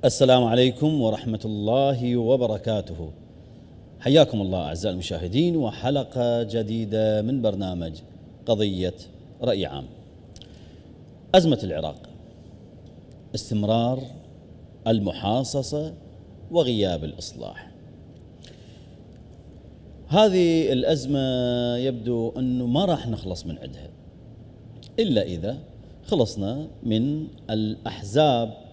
السلام عليكم ورحمة الله وبركاته. حياكم الله أعزائي المشاهدين وحلقة جديدة من برنامج قضية رأي عام. أزمة العراق، استمرار المحاصصة وغياب الإصلاح. هذه الأزمة يبدو أنه ما راح نخلص من عندها إلا إذا خلصنا من الأحزاب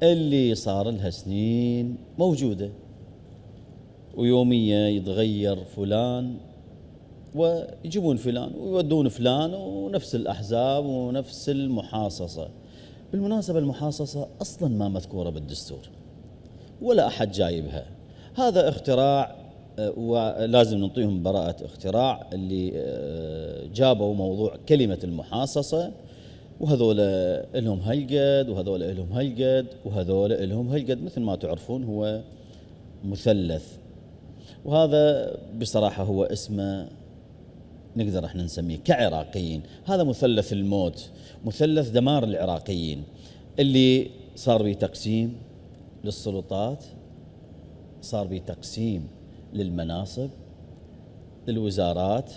اللي صار لها سنين موجودة، ويوميا يتغير فلان ويجيبون فلان ويودون فلان ونفس الأحزاب ونفس المحاصصة. بالمناسبة المحاصصة أصلا ما مذكورة بالدستور ولا أحد جايبها، هذا اختراع ولازم نعطيهم براءة اختراع اللي جابوا موضوع كلمة المحاصصة، وهذول لهم هالقد وهذول لهم هالقد وهذول لهم هالقد. مثل ما تعرفون هو مثلث، وهذا بصراحة هو اسمه نقدر احنا نسميه كعراقيين، هذا مثلث الموت، مثلث دمار العراقيين، اللي صار به تقسيم للسلطات، صار به تقسيم للمناصب، للوزارات،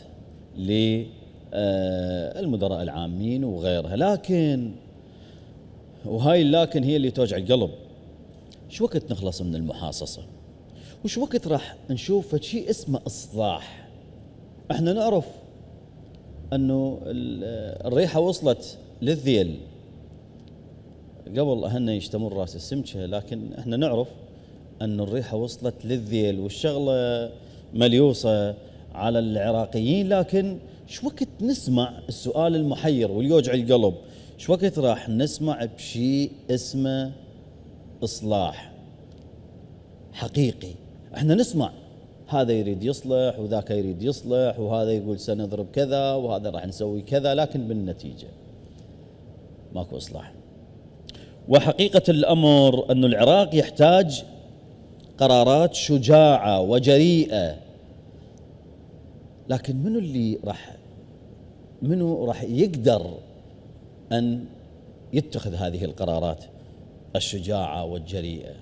للمدراء العامين وغيرها. لكن وهاي لكن هي اللي توجع القلب. شو وقت نخلص من المحاصصة؟ وش وقت راح نشوف شيء اسمه إصلاح؟ احنا نعرف انه الريحة وصلت للذيل قبل أهلنا يشتمون راس السمكة، لكن احنا نعرف أن الريحة وصلت للذيل والشغلة مليوصة على العراقيين. لكن شو وقت نسمع السؤال المحير واليوجع القلب؟ شو وقت راح نسمع بشيء اسمه إصلاح حقيقي؟ احنا نسمع هذا يريد يصلح وذاك يريد يصلح، وهذا يقول سنضرب كذا وهذا راح نسوي كذا، لكن بالنتيجة ماكو إصلاح. وحقيقة الأمر أن العراق يحتاج قرارات شجاعة وجريئة، لكن منو راح يقدر أن يتخذ هذه القرارات الشجاعة والجريئة؟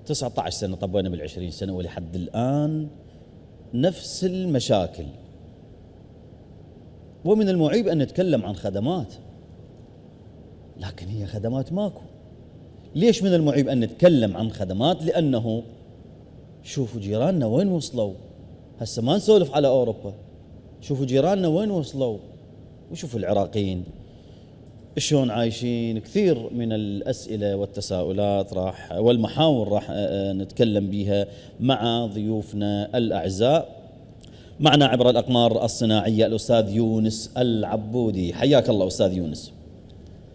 19 سنة طبينا بال20 سنة ولحد الآن نفس المشاكل. ومن المعيب أن نتكلم عن خدمات، لكن هي خدمات ماكو. ليش من المعيب أن نتكلم عن خدمات؟ لأنه شوفوا جيراننا وين وصلوا. هسه ما نسولف على أوروبا، شوفوا جيراننا وين وصلوا، وشوفوا العراقيين شلون عايشين. كثير من الأسئلة والتساؤلات والمحاور راح نتكلم بها مع ضيوفنا الأعزاء. معنا عبر الأقمار الصناعية الأستاذ يونس العبودي. حياك الله أستاذ يونس.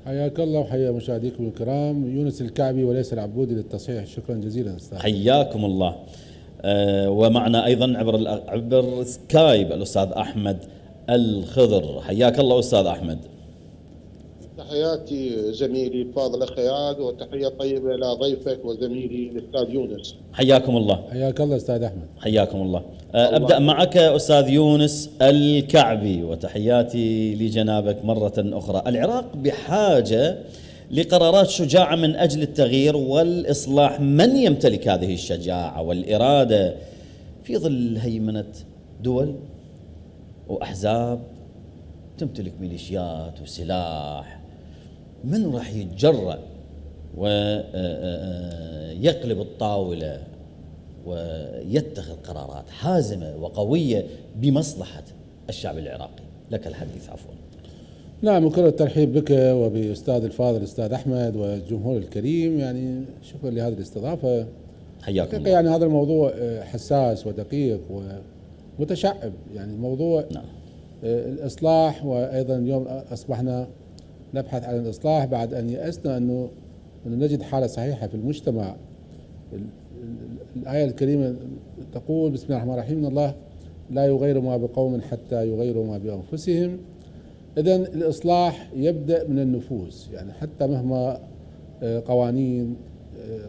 حياك الله وحيا مشاهديكم الكرام. يونس الكعبي وليس العبودي للتصحيح. شكرا جزيلا أستاذ. حياكم الله. ومعنا أيضا عبر سكايب الأستاذ أحمد الخضر. حياك الله أستاذ أحمد. تحياتي زميلي الفاضل خياد، وتحية طيبة إلى ضيفك وزميلي الأستاذ يونس. حياكم الله. حياك الله أستاذ أحمد. حياكم الله. أبدأ معك أستاذ يونس الكعبي، وتحياتي لجنابك مرة أخرى. العراق بحاجة لقرارات شجاعة من أجل التغيير والإصلاح. من يمتلك هذه الشجاعة والإرادة في ظل هيمنة دول وأحزاب تمتلك ميليشيات وسلاح؟ من راح يتجرأ ويقلب الطاولة ويتخذ قرارات حازمة وقوية بمصلحة الشعب العراقي؟ لك الحديث عفوا. نعم، مكرر الترحيب بك وبأستاذ الفاضل الأستاذ أحمد والجمهور الكريم. يعني شكرا لهذه الاستضافة. حياكم الله. يعني هذا الموضوع حساس ودقيق ومتشعب، يعني موضوع نعم. الإصلاح. وأيضا اليوم أصبحنا نبحث عن الإصلاح بعد أن يأسنا أنه نجد حالة صحيحة في المجتمع. الآية الكريمة تقول بسم الله الرحمن الرحيم: إن الله لا يغير ما بقوم حتى يغيروا ما بأنفسهم. إذن الإصلاح يبدأ من النفوس، يعني حتى مهما قوانين،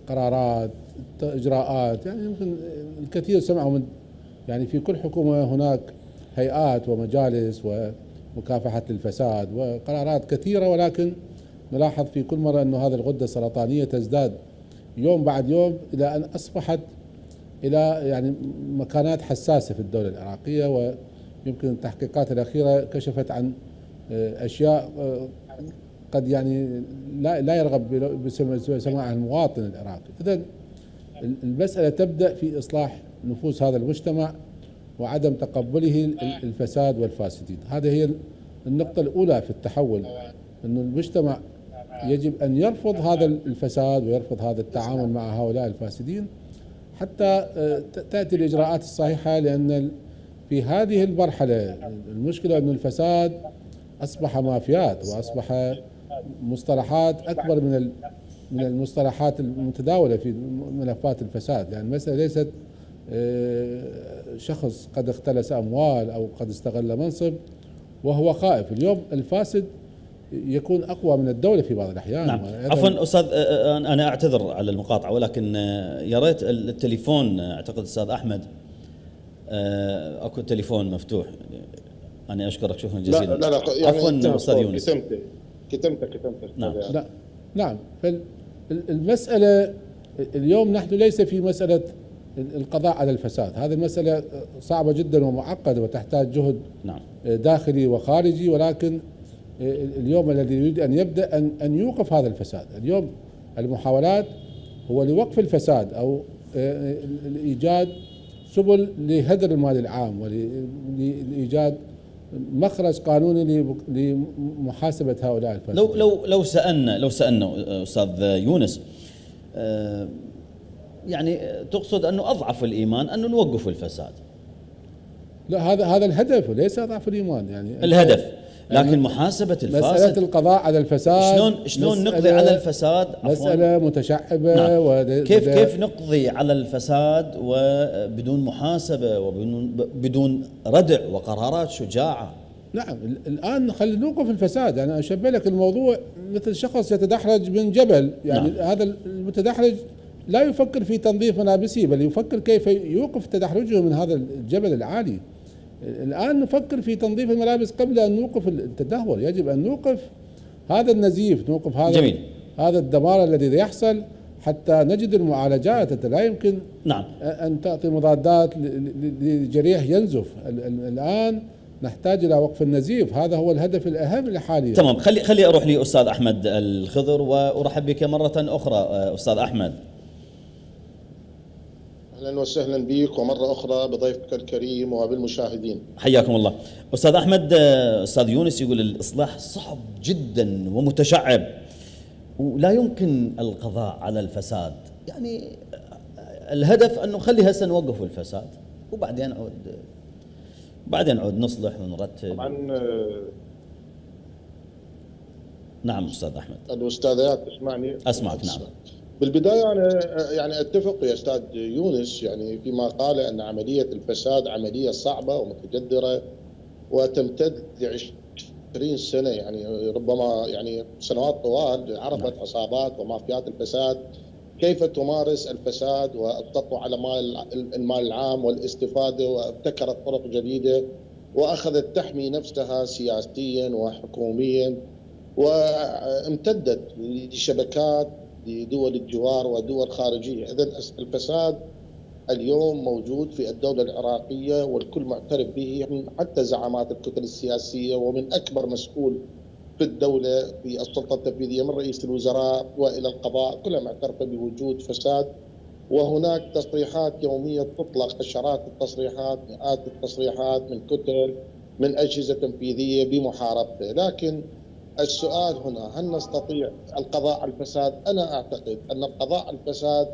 قرارات، إجراءات، يعني يمكن الكثير سمعوا من، يعني في كل حكومة هناك هيئات ومجالس ومكافحة الفساد وقرارات كثيرة، ولكن نلاحظ في كل مرة أنه هذه الغدة السرطانية تزداد يوم بعد يوم إلى أن أصبحت إلى يعني مكانات حساسة في الدولة العراقية. ويمكن التحقيقات الأخيرة كشفت عن أشياء قد يعني لا يرغب بسماعها المواطن العراقي. إذن المسألة تبدأ في إصلاح نفوس هذا المجتمع وعدم تقبله الفساد والفاسدين. هذه هي النقطة الأولى في التحول، أن المجتمع يجب أن يرفض هذا الفساد ويرفض هذا التعامل مع هؤلاء الفاسدين حتى تأتي الإجراءات الصحيحة. لأن في هذه المرحلة المشكلة أن الفساد أصبح مافيات وأصبح مصطلحات أكبر من المصطلحات المتداولة في ملفات الفساد. يعني المسألة ليست شخص قد اختلس أموال أو قد استغل منصب وهو خائف. اليوم الفاسد يكون أقوى من الدولة في بعض الأحيان. نعم. عفوا أستاذ، أنا أعتذر على المقاطعة، ولكن يا ريت التليفون، أعتقد أستاذ أحمد أكو تليفون مفتوح. أنا أشكرك شكرا جزيلا. لا يعني عفوا أستاذ يونس. كتمت. نعم. نعم. فالمسألة اليوم نحن ليس في مسألة القضاء على الفساد، هذه المسألة صعبة جدا ومعقدة وتحتاج جهد نعم. داخلي وخارجي. ولكن اليوم الذي يريد أن يبدأ أن يوقف هذا الفساد. اليوم المحاولات هو لوقف الفساد أو لإيجاد سبل لهدر المال العام ولإيجاد مخرج قانوني لمحاسبة هؤلاء الفاسدين. لو سألنا أستاذ يونس، يعني تقصد أنه أضعف الإيمان أنه نوقف الفساد؟ لا، هذا الهدف وليس أضعف الإيمان. يعني الهدف، لكن محاسبة الفاسد، مسألة القضاء على الفساد شلون نقضي على الفساد؟ مسألة متشعبة. نعم. كيف نقضي على الفساد وبدون محاسبة وبدون ردع وقرارات شجاعة؟ نعم. الآن خلينا نوقف الفساد. يعني أشبه لك الموضوع مثل شخص يتدحرج من جبل. يعني نعم. هذا المتدحرج لا يفكر في تنظيف ملابسه، بل يفكر كيف يوقف تدحرجه من هذا الجبل العالي. الآن نفكر في تنظيف الملابس قبل أن نوقف التدهور. يجب أن نوقف هذا النزيف، نوقف هذا الدمار الذي يحصل حتى نجد المعالجات. أنت لا يمكن نعم. أن تعطي مضادات لجريح ينزف. الآن نحتاج إلى وقف النزيف، هذا هو الهدف الأهم حاليا. تمام. خلي أروح لأستاذ أحمد الخضر وأرحب بك مرة أخرى أستاذ أحمد. أهلا وسهلا بك ومرة أخرى بضيفك الكريم وبالمشاهدين. حياكم الله. أستاذ أحمد، أستاذ يونس يقول الإصلاح صعب جدا ومتشعب ولا يمكن القضاء على الفساد. يعني الهدف أنه خلي هسه نوقف الفساد وبعدين نعود نصلح ونرتب. طبعا. نعم أستاذ أحمد. الأستاذات تسمعني؟ أسمعك. نعم. بالبداية أنا يعني أتفق يا أستاذ يونس يعني فيما قال أن عملية الفساد عملية صعبة ومتجذرة وتمتد ل20 سنة، يعني ربما يعني سنوات طوال عرفت عصابات ومافيات الفساد كيف تمارس الفساد وتطلع على المال العام والاستفادة، وابتكرت طرق جديدة وأخذت تحمي نفسها سياسيا وحكوميا، وامتدت لشبكات لدول الجوار ودول خارجية. إذن الفساد اليوم موجود في الدولة العراقية والكل معترف به، حتى زعامات الكتل السياسية ومن أكبر مسؤول في الدولة في السلطة التنفيذية من رئيس الوزراء وإلى القضاء كلها معترفة بوجود فساد. وهناك تصريحات يومية تطلق، عشرات التصريحات، مئات التصريحات من كتل من أجهزة تنفيذية بمحاربته. لكن السؤال هنا، هل نستطيع القضاء على الفساد؟ أنا أعتقد أن القضاء على الفساد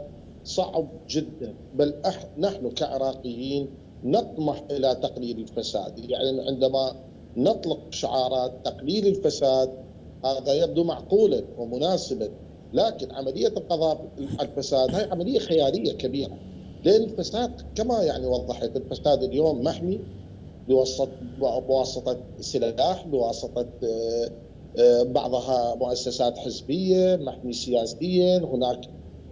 صعب جدا، بل نحن كعراقيين نطمح إلى تقليل الفساد. يعني عندما نطلق شعارات تقليل الفساد هذا يبدو معقولا ومناسبا، لكن عملية القضاء على الفساد هي عملية خيالية كبيرة. لأن الفساد كما يعني وضحت، الفساد اليوم محمي بواسطة سلاح، بواسطة بعضها مؤسسات حزبية، محمي سياسيا، هناك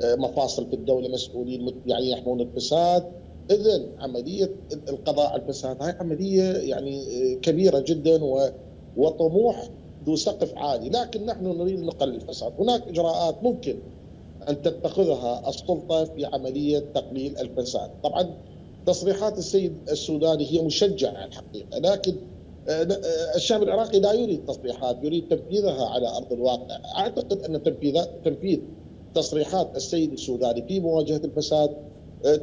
مفاصل في الدولة مسؤولين يعني يحمون الفساد. إذن عملية القضاء على الفساد هاي عملية يعني كبيرة جدا وطموح ذو سقف عالي، لكن نحن نريد نقلل الفساد. هناك إجراءات ممكن أن تتخذها السلطة في عملية تقليل الفساد. طبعا تصريحات السيد السوداني هي مشجعة الحقيقة، لكن الشعب العراقي لا يريد تصريحات، يريد تنفيذها على أرض الواقع. أعتقد أن تنفيذ تصريحات السيد السوداني في مواجهة الفساد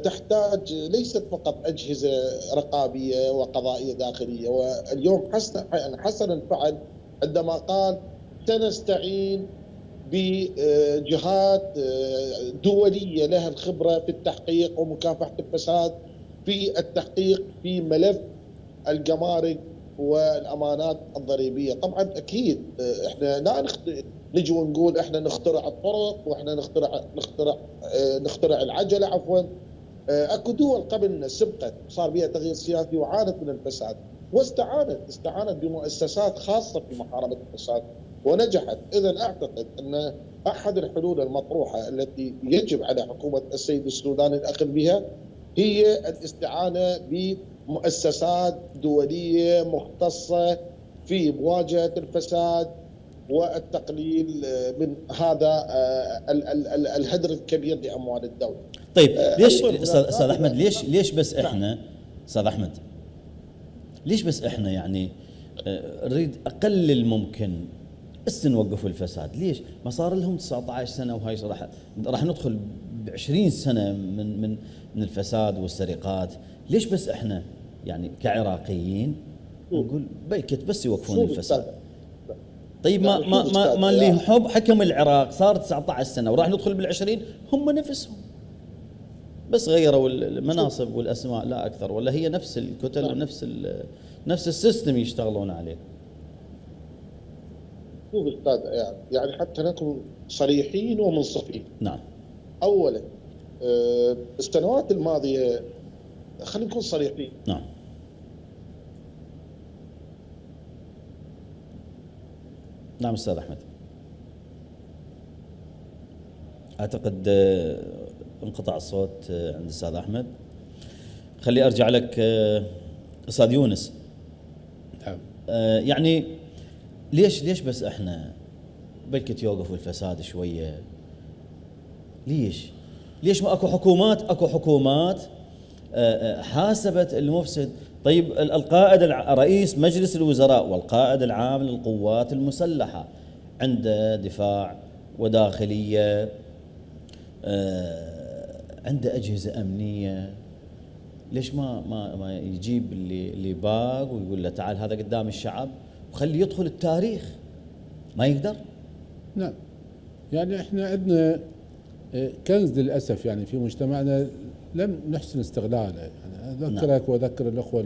تحتاج ليست فقط أجهزة رقابية وقضائية داخلية. واليوم حسنا فعل عندما قال سنستعين بجهات دولية لها الخبرة في التحقيق ومكافحة الفساد في التحقيق في ملف الجمارك والأمانات الضريبية. طبعا أكيد إحنا لا نجي ونقول إحنا نخترع الطرق وإحنا نخترع العجلة عفوا. اكو دول قبلنا سبقت صار بها تغيير سياسي وعانت من الفساد واستعانت بمؤسسات خاصة في محاربة الفساد ونجحت. إذا أعتقد أن أحد الحلول المطروحة التي يجب على حكومة السيد السوداني الأخذ بها هي الاستعانة بمؤسسات دولية مختصة في مواجهة الفساد والتقليل من هذا الهدر الكبير لأموال الدولة. طيب ليش أستاذ أحمد ليش بس إحنا أستاذ أحمد ليش بس إحنا يعني نريد أقل الممكن بس نوقف الفساد؟ ليش ما صار لهم 19 سنة وهاي راح ندخل ب20 سنة من الفساد والسرقات؟ ليش بس إحنا يعني كعراقيين نقول بلكت بس يوقفون الفساد؟ طيب ما اللي حب حكم العراق صار 19 سنة وراح ندخل بال20 هم نفسهم بس غيروا المناصب والأسماء لا أكثر، ولا هي نفس الكتل ونفس السيستم يشتغلون عليه؟ شوف أستاذ يعني حتى نكون صريحين ومنصفين. نعم. أولا السنوات الماضية خلينا نكون صريحين. نعم. نعم أستاذ أحمد. أعتقد انقطع الصوت عند أستاذ أحمد. خلي أرجع لك أستاذ يونس. نعم. يعني ليش بس إحنا بلكت يوقفوا الفساد شوية؟ ليش ما أكو حكومات حاسبت المفسد؟ طيب القائد رئيس مجلس الوزراء والقائد العام للقوات المسلحة عنده دفاع وداخلية، عنده أجهزة أمنية، ليش ما يجيب اللي باق ويقول له تعال هذا قدام الشعب وخلي يدخل التاريخ؟ ما يقدر؟ نعم. يعني احنا عندنا كنز للأسف يعني في مجتمعنا لم نحسن استغلاله. يعني أذكرك وأذكر الأخوة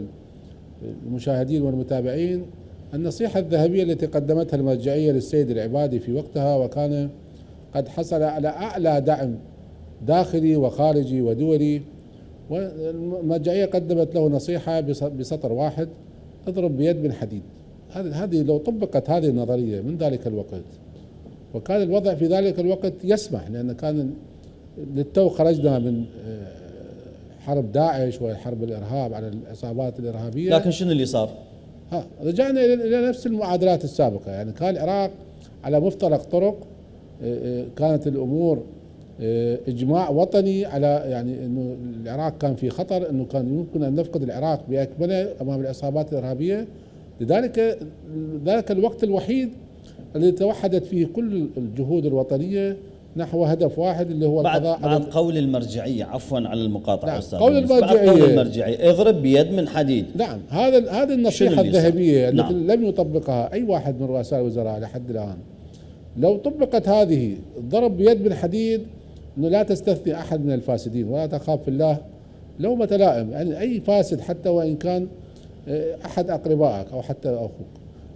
المشاهدين والمتابعين النصيحة الذهبية التي قدمتها المرجعية للسيد العبادي في وقتها، وكان قد حصل على أعلى دعم داخلي وخارجي ودولي، والمرجعية قدمت له نصيحة بسطر واحد: اضرب بيد من حديد. هذه لو طبقت هذه النظرية من ذلك الوقت، وكان الوضع في ذلك الوقت يسمح، لأن كان للتو خرجنا من حرب داعش وحرب الإرهاب على العصابات الإرهابية، لكن شنو اللي صار؟ رجعنا إلى نفس المعادلات السابقة. يعني كان العراق على مفترق طرق، كانت الأمور إجماع وطني على يعني أنه العراق كان في خطر، أنه كان يمكن أن نفقد العراق بأكمله أمام العصابات الإرهابية. لذلك ذلك الوقت الوحيد الذي توحدت فيه كل الجهود الوطنية نحو هدف واحد اللي هو القضاء بعد قول المرجعية، عفوا على المقاطعة أستاذ، قول المرجعية اضرب بيد من حديد. نعم. هذه النصيحة الذهبية التي نعم. لم يطبقها أي واحد من رؤساء الوزراء لحد الآن. لو طبقت هذه ضرب بيد من حديد، أنه لا تستثني أحد من الفاسدين ولا تخاف في الله لومة لائم. يعني أي فاسد حتى وإن كان أحد أقربائك أو حتى أخوك،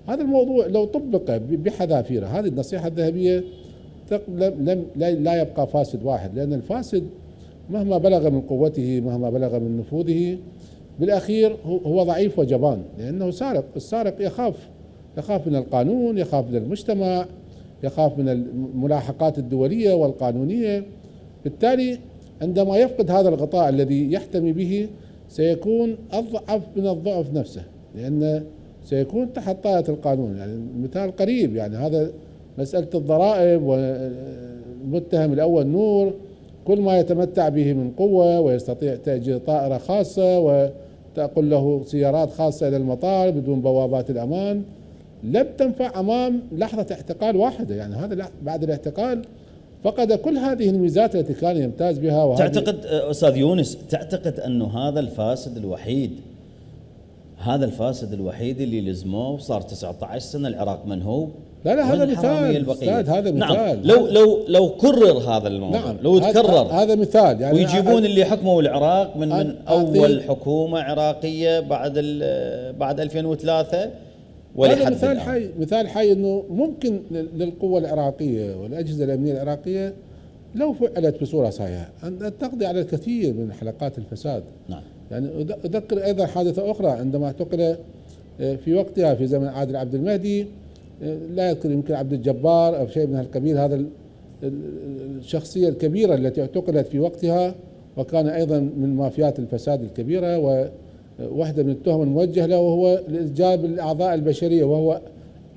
هذا الموضوع لو طبق بحذافيره هذه النصيحة الذهبية لا يبقى فاسد واحد، لأن الفاسد مهما بلغ من قوته مهما بلغ من نفوذه بالأخير هو ضعيف وجبان، لأنه سارق. السارق يخاف من القانون، يخاف من المجتمع، يخاف من الملاحقات الدولية والقانونية. بالتالي عندما يفقد هذا الغطاء الذي يحتمي به سيكون أضعف من الضعف نفسه، لأن سيكون تحت طاية القانون. يعني مثال قريب يعني هذا مسألة الضرائب المتهم الأول نور كل ما يتمتع به من قوة ويستطيع تأجير طائرة خاصة وتقول له سيارات خاصة إلى المطار بدون بوابات الأمان، لم تنفع أمام لحظة اعتقال واحدة. يعني هذا بعد الاعتقال فقد كل هذه الميزات التي كان يمتاز بها. تعتقد أستاذ يونس، تعتقد أنه هذا الفاسد الوحيد اللي لزموه وصار 19 سنة العراق منهوب؟ لا هذا مثال أستاذ، هذا مثال. نعم، لو كرر هذا الموضوع، نعم لو تكرر هذا مثال. يعني ويجيبون اللي حكموا العراق من أول حكومة عراقية بعد 2003 هذا مثال حي انه ممكن للقوة العراقية والأجهزة الأمنية العراقية لو فعلت بصورة صحيحة أن تقضي على الكثير من حلقات الفساد. نعم. يعني أذكر أيضا حادثة أخرى عندما اعتقل في وقتها في زمن عادل عبد المهدي، لا يذكر يمكن عبد الجبار أو شيء من هالقبيل، هذا الشخصية الكبيرة التي اعتقلت في وقتها وكان أيضا من مافيات الفساد الكبيرة، وواحدة من التهم الموجهة له وهو الإتجار بالأعضاء البشرية، وهو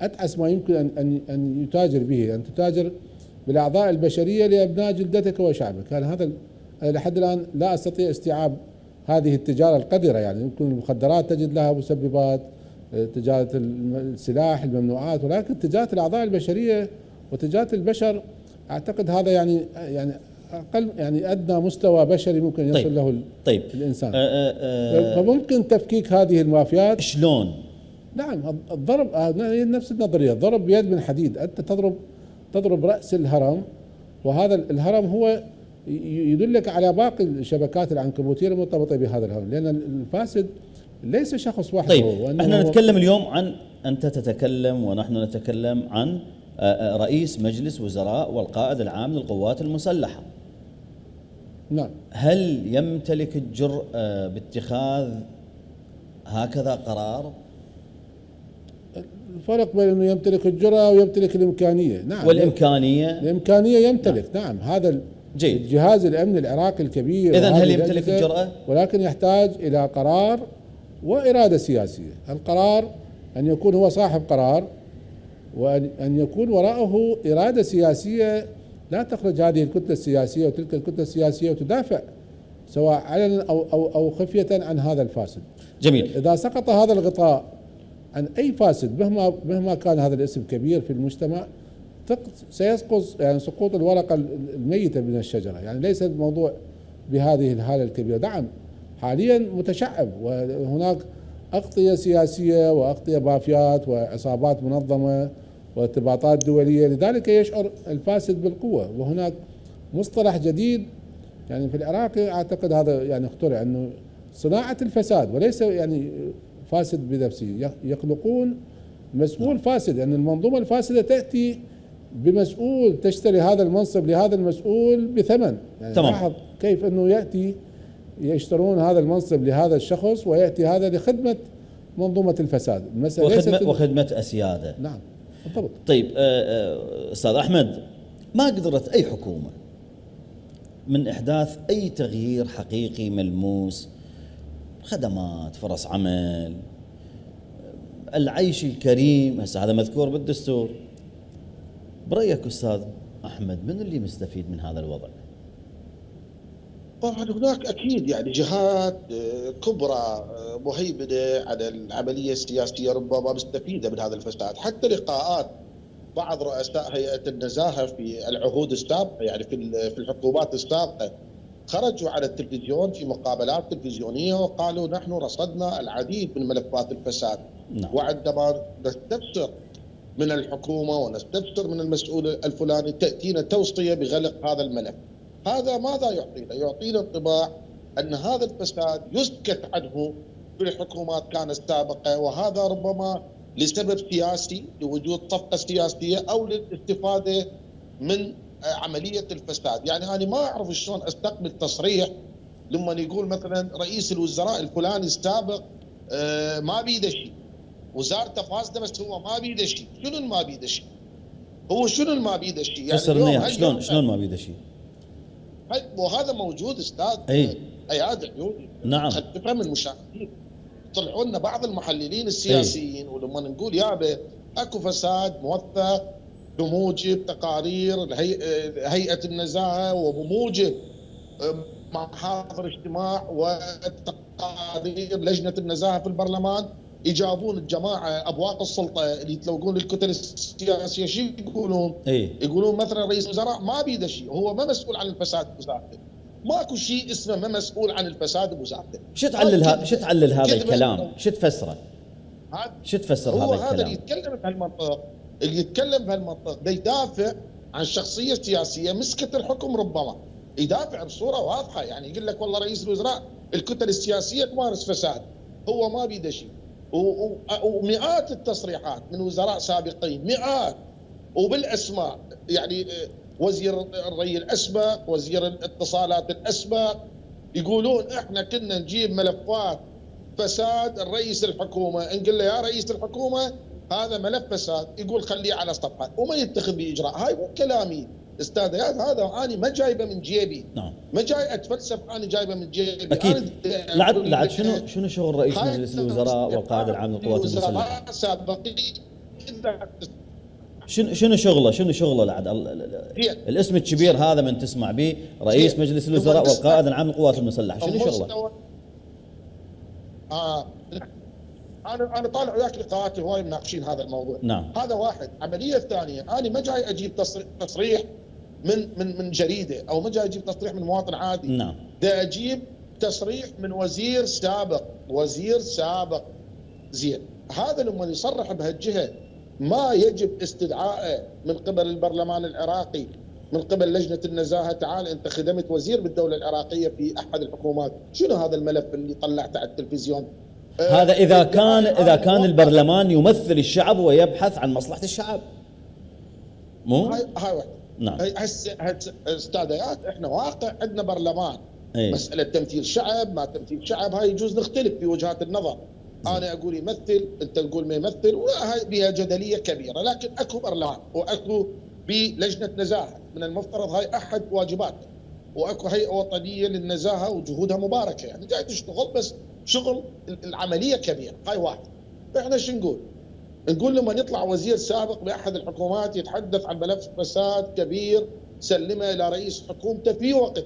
أتعس ما يمكن أن يتاجر به، أن تتاجر بالأعضاء البشرية لأبناء جلدتك وشعبك. كان هذا لحد الآن لا أستطيع استيعاب هذه التجارة القذرة. يعني يمكن المخدرات تجد لها مسببات، تجارة السلاح، الممنوعات، ولكن تجارة الأعضاء البشرية وتجارة البشر أعتقد هذا يعني أقل، يعني أدنى مستوى بشري ممكن يصل له الإنسان. فممكن تفكيك هذه المافيات. شلون؟ نعم، الضرب نفس النظرية، ضرب بيد من حديد. أنت تضرب رأس الهرم، وهذا الهرم هو يدلك على باقي الشبكات العنكبوتية المرتبطة بهذا الهرم، لأن الفاسد ليس شخص واحد. طيب احنا نتكلم اليوم عن، أنت تتكلم ونحن نتكلم عن رئيس مجلس وزراء والقائد العام للقوات المسلحة. نعم. هل يمتلك الجرأة باتخاذ هكذا قرار؟ الفرق بين انه يمتلك الجرأة ويمتلك الامكانية. نعم، الامكانية يمتلك. نعم هذا جيد. الجهاز الامني العراقي الكبير. اذن هل يمتلك الجرأة؟ ولكن يحتاج الى قرار وإرادة سياسية. القرار ان يكون هو صاحب قرار، وان يكون وراءه إرادة سياسية لا تخرج هذه الكتلة السياسية وتلك الكتلة السياسية وتدافع سواء علنا أو خفية عن هذا الفاسد. جميل. إذا سقط هذا الغطاء عن أي فاسد مهما كان هذا الاسم كبير في المجتمع، سيسقط يعني سقوط الورقة الميتة من الشجرة. يعني ليس الموضوع بهذه الحالة الكبيرة. نعم حاليا متشعب، وهناك أغطية سياسية وأغطية مافيات وعصابات منظمة وارتباطات دولية، لذلك يشعر الفاسد بالقوة. وهناك مصطلح جديد يعني في العراق أعتقد هذا يعني اخترع، أنه صناعة الفساد، وليس يعني فاسد بنفسه، يخلقون مسؤول فاسد. يعني المنظومة الفاسدة تأتي بمسؤول، تشتري هذا المنصب لهذا المسؤول بثمن. يعني لاحظ كيف أنه يأتي يشترون هذا المنصب لهذا الشخص، ويأتي هذا لخدمة منظومة الفساد. وخدمة أسيادة. نعم بالضبط. طيب أستاذ أحمد، ما قدرت أي حكومة من إحداث أي تغيير حقيقي ملموس، خدمات، فرص عمل، العيش الكريم، هذا مذكور بالدستور. برأيك أستاذ أحمد من اللي مستفيد من هذا الوضع؟ طبعا هناك أكيد يعني جهات كبرى مهيمنة على العملية السياسية ربما مستفيدة من هذا الفساد. حتى لقاءات بعض رؤساء هيئة النزاهة في العهود السابقة، يعني في الحكومات السابقة، خرجوا على التلفزيون في مقابلات تلفزيونية وقالوا نحن رصدنا العديد من ملفات الفساد. وعندما نستفسر من الحكومة ونستفسر من المسؤول الفلاني تأتينا توصية بغلق هذا الملف. هذا ماذا يعطينا؟ يعطينا انطباع أن هذا الفساد يسكت عنه في الحكومات كانت السابقة، وهذا ربما لسبب سياسي، لوجود صفقة سياسية أو للاستفادة من عملية الفساد. يعني أنا ما أعرف شلون أستقبل تصريح لما يقول مثلا رئيس الوزراء الفلاني السابق ما بيده شيء، وزارته فاسدة بس هو ما بيده شيء. شنو ما بيده شيء؟ هو شنو ما بيده شيء؟ يعني شلون ما بيده شيء؟ وهذا موجود استاذ اياد عيوني. نعم. تفهم المشاهدين، طلعوا لنا بعض المحللين السياسيين ولما نقول يابا اكو فساد موثق بموجب تقارير هيئة النزاهة وبموجب محاضر اجتماع وتقارير لجنة النزاهة في البرلمان، يجابون الجماعة أبواق السلطة اللي يتلوقون الكتل السياسية شو يقولون؟ يقولون مثلا رئيس الوزراء ما بيده شيء، هو ما مسؤول عن الفساد بوزارته، ماكو شيء اسمه ما مسؤول عن الفساد بوزارته. شو تعلل هذا الكلام؟ شو تفسره؟ شو تفسر هذا الكلام؟ هذا اللي يتكلم بهالمنطق، اللي يتكلم بهالمنطق ده يدافع عن شخصية سياسية مسكت الحكم، ربما يدافع بصورة واضحة، يعني يقول لك والله رئيس الوزراء الكتل السياسية تمارس فساد، هو ما بيده شيء. ومئات التصريحات من وزراء سابقين، مئات وبالاسماء، يعني وزير الري الاسبق، وزير الاتصالات الاسبق، يقولون احنا كنا نجيب ملفات فساد الرئيس الحكومه، نقول له يا رئيس الحكومه هذا ملف فساد، يقول خليه على صفحه وما يتخذ به اجراء. هاي مو كلامي استاذيات، هذا انا ما جايبه من جيبي. نعم. ما جاي اتفلسف، انا جايبه من جيبي. اكيد. لعد شنو شغل رئيس مجلس الوزراء والقائد العام للقوات المسلحه؟ شنو شغله لعد الاسم الكبير هذا من تسمع به رئيس مجلس الوزراء والقائد العام للقوات المسلحه، شنو شغله؟ انا طالع وياك لقاءات هواي مناقشين هذا الموضوع. نعم. هذا واحد. عمليه الثانيه، انا ما جاي اجيب تصريح من جريده، او ما جاي اجيب تصريح من مواطن عادي. نعم. دا اجيب تصريح من وزير سابق. زين، هذا لما يصرح بهالجهه ما يجب استدعائه من قبل البرلمان العراقي، من قبل لجنه النزاهه، تعال انت خدمت وزير بالدوله العراقيه في احد الحكومات، شنو هذا الملف اللي طلعته على التلفزيون؟ هذا اذا كان البرلمان يمثل الشعب ويبحث عن مصلحه الشعب. مو هاي واحده. نعم. هسه استاذيات، احنا واقع عندنا برلمان. مساله تمثيل شعب ما تمثيل شعب هاي يجوز نختلف في وجهات النظر. انا اقول يمثل، انت تقول ما يمثل، وهاي بها جدليه كبيره، لكن اكو برلمان واكو بلجنه نزاهه من المفترض هاي احد واجباتها، واكو هيئه وطنيه للنزاهه وجهودها مباركه، يعني قاعد تشتغل، بس شغل العمليه كبيره. هاي واحد. احنا شو نقول لما يطلع وزير سابق باحد الحكومات يتحدث عن ملف فساد كبير سلمه الى رئيس حكومته في وقت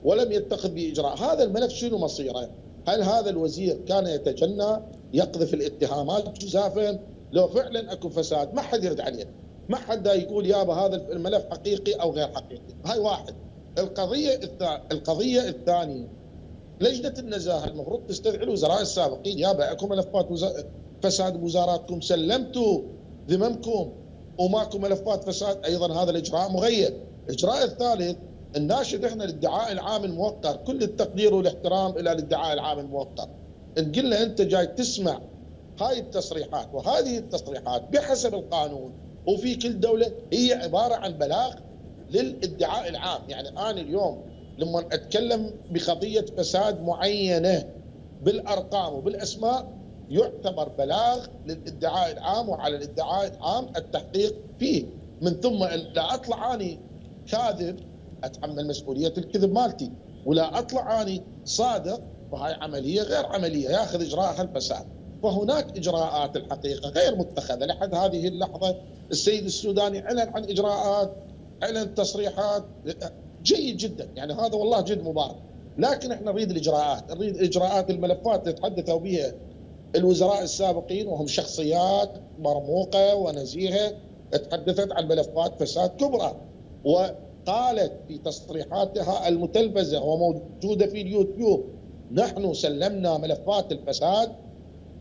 ولم يتخذ به اجراء، هذا الملف شنو مصيره؟ هل هذا الوزير كان يتجنى يقذف الاتهامات جزافا؟ لو فعلا اكو فساد ما حد يرد عليه، ما حد يقول يابا هذا الملف حقيقي او غير حقيقي. هاي واحد. القضيه الثانيه، لجنه النزاهه المفروض تستدعي الوزراء السابقين، يابا اكو ملفات فساد بوزاراتكم، سلمتوا ذممكم وماكو ملفات فساد، ايضا هذا الاجراء مغيب. الاجراء الثالث، الناشد احنا الادعاء العام الموقر، كل التقدير والاحترام الى الادعاء العام الموقر، نقول له انت جاي تسمع هاي التصريحات، وهذه التصريحات بحسب القانون وفي كل دوله هي عباره عن بلاغ للادعاء العام. يعني انا اليوم لما اتكلم بقضيه فساد معينه بالارقام وبالاسماء يعتبر بلاغ للادعاء العام، وعلى الادعاء العام التحقيق فيه، من ثم لا اطلع اني كاذب اتحمل مسؤوليه الكذب مالتي، ولا اطلع اني صادق، وهاي عمليه غير عمليه ياخذ اجراءها الفساد. فهناك اجراءات الحقيقه غير متخذه لحد هذه اللحظه. السيد السوداني اعلن عن اجراءات، اعلن تصريحات جيد جدا، يعني هذا والله جد مبارك، لكن احنا نريد الاجراءات، نريد اجراءات الملفات اللي تحدثوا بها الوزراء السابقين، وهم شخصيات مرموقه ونزيهه تحدثت عن ملفات فساد كبرى، وقالت في تصريحاتها المتلفزه وموجوده في اليوتيوب نحن سلمنا ملفات الفساد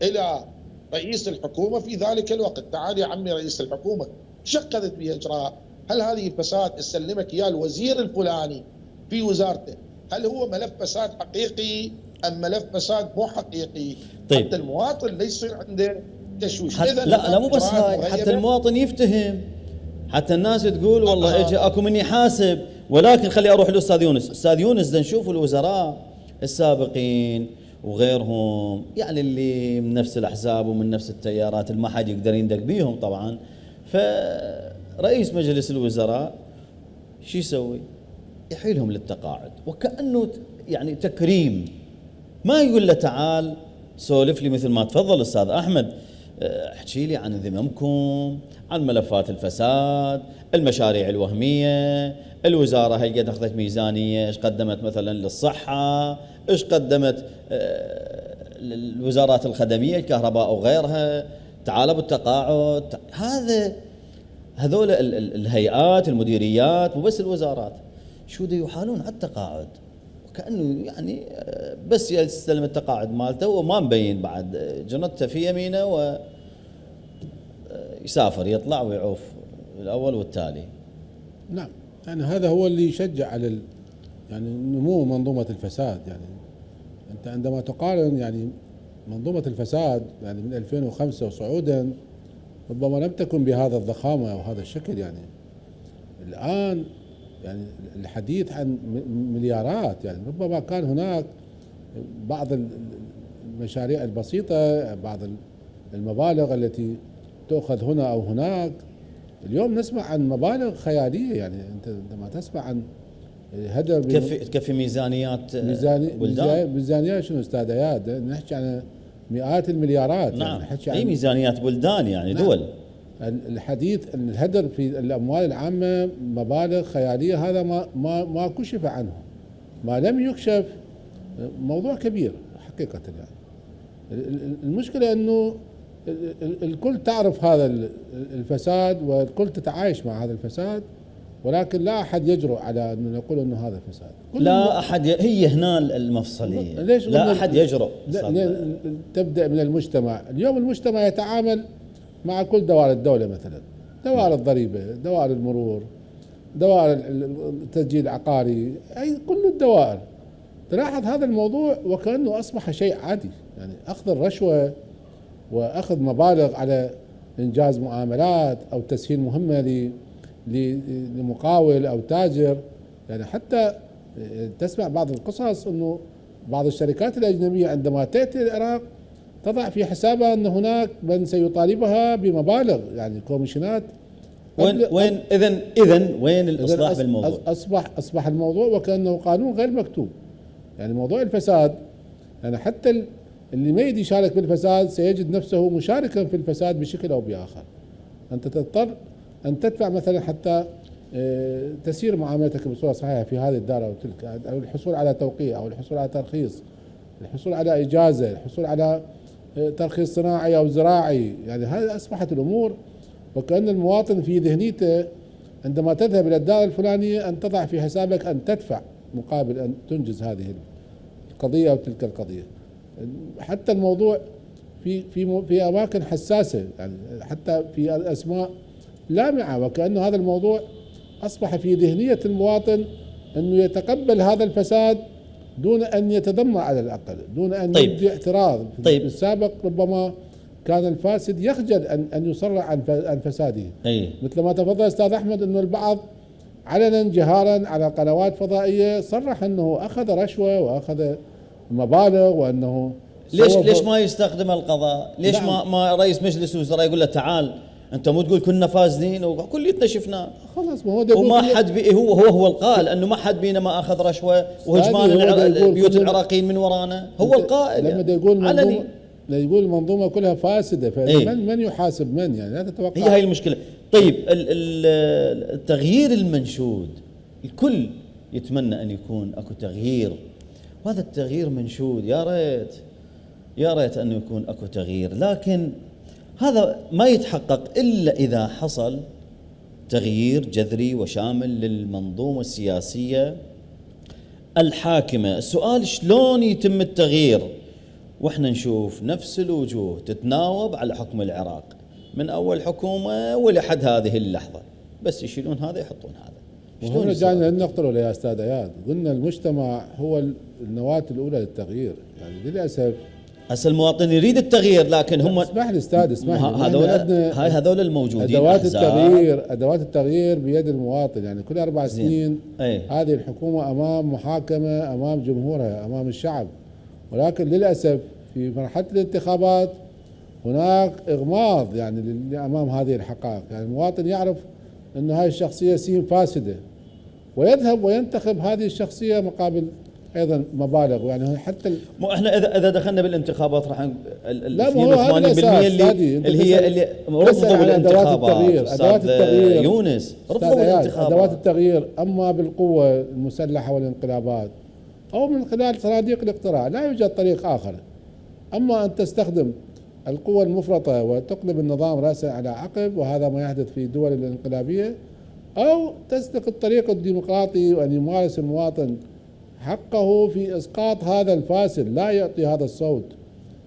الى رئيس الحكومه في ذلك الوقت. تعال يا عمي رئيس الحكومه، شقدت بها اجراء، هل هذه الفساد سلمك اياه الوزير الفلاني في وزارته، هل هو ملف فساد حقيقي ام ملف فساد مو حقيقي؟ طيب. حتى المواطن لا يصير عنده تشويش. لا مو بس هاي، حتى المواطن يفتهم، حتى الناس تقول والله اجى اكو من يحاسب. ولكن خلي اروح للاستاذ يونس. استاذ يونس، ده نشوف الوزراء السابقين وغيرهم، يعني اللي من نفس الاحزاب ومن نفس التيارات اللي ما حد يقدر يندق بيهم طبعا، فرئيس مجلس الوزراء شو يسوي؟ يحيلهم للتقاعد، وكأنه يعني تكريم، ما يقول له تعال سولف لي مثل ما تفضل استاذ احمد. احكي لي عن ذممكم، عن ملفات الفساد، المشاريع الوهمية، الوزارة هل قد أخذت ميزانية، إيش قدمت مثلا للصحة، إيش قدمت الوزارات الخدمية الكهرباء وغيرها، تعالوا بالتقاعد. هذول الهيئات المديريات مو بس الوزارات شو دي يحالون على التقاعد، وكأنه يعني بس يستلم التقاعد مالته وما مبين بعد جنته في يمينه ويسافر يطلع ويعوف الأول والتالي. نعم، يعني هذا هو اللي يشجع على يعني نمو منظومة الفساد. يعني أنت عندما تقارن يعني منظومة الفساد يعني من 2005 وصعودا ربما لم تكن بهذا الضخامة أو هذا الشكل. يعني الآن يعني الحديث عن مليارات، يعني ربما كان هناك بعض المشاريع البسيطة، بعض المبالغ التي تؤخذ هنا أو هناك. اليوم نسمع عن مبالغ خيالية. يعني أنت عندما تسمع عن هدر تكفي ميزانيات بلدان. ميزانيات شنو أستاذ اياد؟ نحكي عن مئات المليارات. نعم، يعني هي ميزانيات بلدان يعني. نعم. دول. الحديث ان الهدر في الاموال العامه مبالغ خياليه، هذا ما كشف عنه. ما لم يكشف موضوع كبير حقيقه. يعني المشكله انه الكل تعرف هذا الفساد والكل تتعايش مع هذا الفساد، ولكن لا احد يجرؤ على انه نقول انه هذا فساد. لا احد هي هنا المفصليه. لا احد يجرؤ. تبدا من المجتمع. اليوم المجتمع يتعامل مع كل دوائر الدوله، مثلا دوائر الضريبه، دوائر المرور، دوائر التسجيل العقاري، اي كل الدوائر. تلاحظ هذا الموضوع وكانه اصبح شيء عادي. يعني اخذ الرشوه واخذ مبالغ على انجاز معاملات او تسهيل مهمه لمقاول او تاجر. يعني حتى تسمع بعض القصص انه بعض الشركات الاجنبيه عندما تاتي العراق تضع في حسابها ان هناك من سيطالبها بمبالغ، يعني كوميشنات. وين اذا وين الاصلاح بالموضوع؟ اصبح الموضوع وكانه قانون غير مكتوب. يعني موضوع الفساد، يعني حتى اللي ما يريد يشارك بالفساد سيجد نفسه مشاركا في الفساد بشكل او باخر. انت تضطر ان تدفع مثلا حتى تسير معاملتك بصوره صحيحه في هذه الدار او تلك، او الحصول على توقيع او الحصول على ترخيص، الحصول على اجازه، الحصول على ترخيص صناعي او زراعي. يعني هذه اصبحت الامور وكأن المواطن في ذهنيته عندما تذهب الى الدار الفلانيه ان تضع في حسابك ان تدفع مقابل ان تنجز هذه القضيه او تلك القضيه. حتى الموضوع في اماكن حساسه، يعني حتى في الاسماء لامعه، وكأن هذا الموضوع اصبح في ذهنيه المواطن انه يتقبل هذا الفساد دون ان يتذمر على الاقل، دون ان يبدي اعتراض. في السابق ربما كان الفاسد يخجل ان يصرح عن فساده. مثل ما تفضل استاذ احمد انه البعض علنا جهارا على قنوات فضائيه صرح انه اخذ رشوه واخذ مبالغ وانه ليش ما يستخدم القضاء؟ ليش ما رئيس مجلس الوزراء يقول له تعال انت مو تقول كنا فاسدين وكليتنا شفناه خلاص؟ ما هو وما حد هو القائل انه ما حد بينا ما اخذ رشوه وهجمان بيوت العراقيين من ورانا. هو القائل لما يعني يقول المنظومه كلها فاسده، فمن يحاسب من؟ يعني لا تتوقع. هي المشكله. طيب التغيير المنشود الكل يتمنى ان يكون اكو تغيير، وهذا التغيير منشود. يا ريت انه يكون اكو تغيير، لكن هذا ما يتحقق الا اذا حصل تغيير جذري وشامل للمنظومه السياسيه الحاكمه. السؤال شلون يتم التغيير واحنا نشوف نفس الوجوه تتناوب على حكم العراق من اول حكومه ولحد هذه اللحظه، بس يشيلون هذا يحطون هذا. شلون رجعنا للنقطه الاولى يا استاذ اياد؟ قلنا المجتمع هو النواه الاولى للتغيير. يعني للاسف هسه المواطن يريد التغيير، لكن هم اسمح لي استاذ، اسمح لي، هذول الموجودين ادوات التغيير بيد المواطن. يعني كل 4 سنين هذه الحكومه امام محاكمه امام جمهورها امام الشعب، ولكن للاسف في مرحله الانتخابات هناك اغماض يعني امام هذه الحقائق. يعني المواطن يعرف انه هذه الشخصيه سين فاسده ويذهب وينتخب هذه الشخصيه مقابل ايضا مبالغ، يعني حتى مو احنا اذا دخلنا بالانتخابات راح لا، مو هذا الاساس اللي هي اللي رفضوا بالانتخابات. ادوات التغيير يونس رفضوا بالانتخابات، ادوات التغيير، اما بالقوه المسلحه والانقلابات او من خلال صناديق الاقتراع، لا يوجد طريق اخر. اما ان تستخدم القوة المفرطة وتقلب النظام رأسا على عقب، وهذا ما يحدث في الدول الانقلابية، أو تسلك الطريق الديمقراطي وأن يمارس المواطن حقه في إسقاط هذا الفاسد، لا يعطي هذا الصوت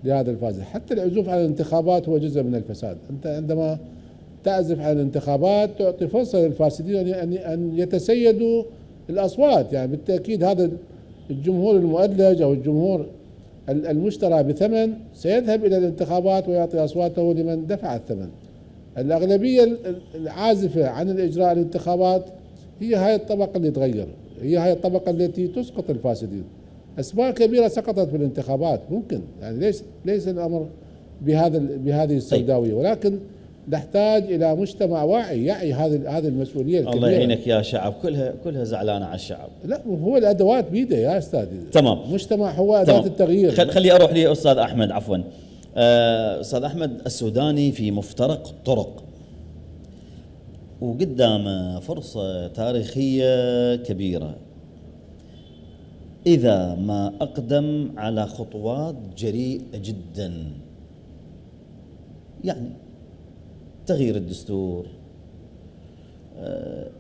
لهذا الفاسد. حتى العزوف عن الانتخابات هو جزء من الفساد. أنت عندما تعزف عن الانتخابات تعطي فرصة للفاسدين أن يتسيدوا الأصوات. يعني بالتأكيد هذا الجمهور المؤدلج أو الجمهور المشترى بثمن سيذهب إلى الانتخابات ويعطي أصواته لمن دفع الثمن. الأغلبية العازفة عن الإجراء الانتخابات هي هاي الطبقة اللي تغير، هي هاي الطبقة التي تسقط الفاسدين. أسماء كبيرة سقطت في الانتخابات ممكن، يعني ليس الأمر بهذه السوداوية، ولكن نحتاج إلى مجتمع واعي يعي هذه المسؤولية الكبيرة. الله يعينك يا شعب، كلها زعلانة على الشعب. لا، هو الأدوات بيده يا أستاذ. تمام. مجتمع هو أداة التغيير. خلي أروح لأستاذ أحمد. عفوا أستاذ أحمد، السوداني في مفترق الطرق وقدامه فرصة تاريخية كبيرة إذا ما أقدم على خطوات جريئة جدا، يعني تغيير الدستور،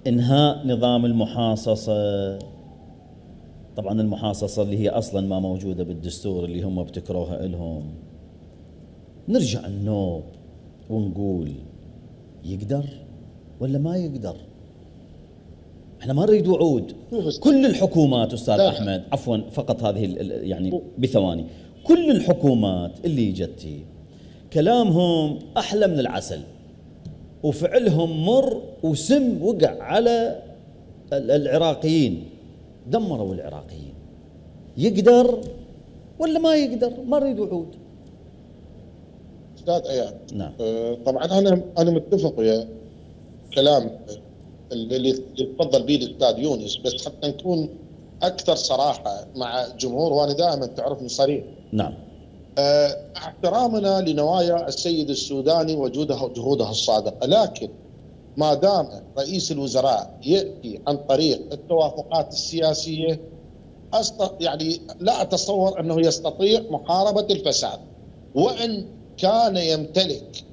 إنهاء نظام المحاصصة. طبعا المحاصصة اللي هي أصلا ما موجودة بالدستور، اللي هم ابتكروها إلهم. نرجع النوب ونقول يقدر ولا ما يقدر؟ احنا ما نريد وعود. كل الحكومات أستاذ أحمد، عفوا فقط هذه يعني بثواني، كل الحكومات اللي جتي كلامهم أحلى من العسل وفعلهم مر وسم وقع على العراقيين، دمروا العراقيين. يقدر ولا ما يقدر؟ ما نريد وعود. أستاذ اياد، نعم. طبعا انا متفق ويا كلام اللي تفضل به الاستاذ يونس، بس حتى نكون اكثر صراحه مع الجمهور، وانا دائما تعرفني صريح. نعم. احترامنا لنوايا السيد السوداني وجهوده الصادقه، لكن ما دام رئيس الوزراء ياتي عن طريق التوافقات السياسيه، يعني لا اتصور انه يستطيع محاربه الفساد. وان كان يمتلك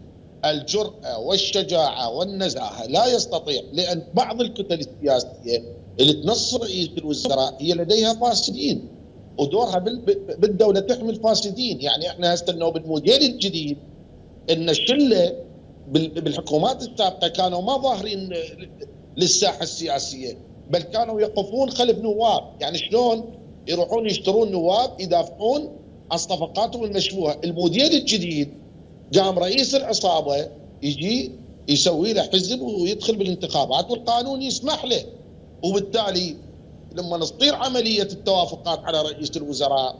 الجرأة والشجاعة والنزاهة لا يستطيع، لأن بعض الكتل السياسية اللي تنص رئيس الوزراء هي لديها فاسدين، ودورها بالدولة تحمي الفاسدين. يعني احنا هسه انه بالموديل الجديد ان الشلة بالحكومات السابقة كانوا ما ظاهرين للساحة السياسية، بل كانوا يقفون خلف نواب. يعني شلون يروحون يشترون نواب يدافعون عن صفقاتهم المشبوهة. الموديل الجديد قام رئيس العصابة يجي يسوي له حزب ويدخل بالانتخابات والقانون يسمح له، وبالتالي لما تصير عملية التوافقات على رئيس الوزراء